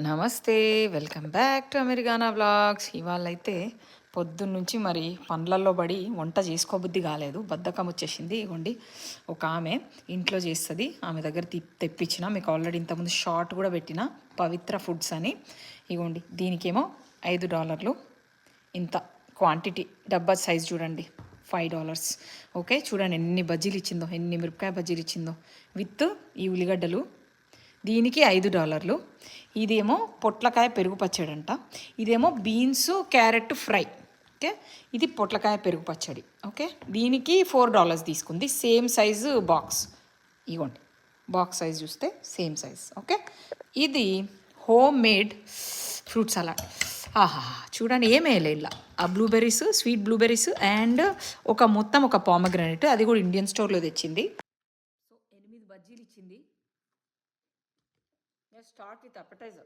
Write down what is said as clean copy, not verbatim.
నమస్తే. Welcome back to Americana vlogs. ఇవాళైతే పొద్దున్నుంచి మరి పనులల్లో పడి వంట చేసుకోబుద్ధి కాలేదు, బద్ధకం వచ్చేసింది. ఇగోండి ఒక ఆమె ఇంట్లో చేస్తుంది, ఆమె దగ్గర తెప్పించిన. మీకు ఆల్రెడీ ఇంతకుముందు షార్ట్ కూడా పెట్టిన, పవిత్ర ఫుడ్స్ అని. ఇగోండి దీనికేమో $5. ఇంత క్వాంటిటీ, డబ్బా సైజ్ చూడండి, $5. ఓకే, చూడండి ఎన్ని బజ్జీలు ఇచ్చిందో, ఎన్ని మిరపకాయ బజ్జీలు ఇచ్చిందో విత్ ఈ ఉల్లిగడ్డలు. దీనికి $5. ఇదేమో పొట్లకాయ పెరుగు పచ్చడి అంట, ఇదేమో బీన్స్ క్యారెట్ ఫ్రై. ఓకే, ఇది పొట్లకాయ పెరుగు పచ్చడి. ఓకే, దీనికి $4 తీసుకుంది. Same size box. ఇగోండి బాక్స్ సైజ్ చూస్తే సేమ్ సైజ్. ఓకే, ఇది హోమ్ మేడ్ ఫ్రూట్ సలాడ్. ఆహా, చూడండి ఏమేయలే ఇలా, ఆ బ్లూబెర్రీస్, స్వీట్ బ్లూబెర్రీస్ అండ్ ఒక పామగ్రానైట్, అది కూడా ఇండియన్ స్టోర్లో తెచ్చింది. సో 8 బజ్జీలు ఇచ్చింది. Let's start with appetizer.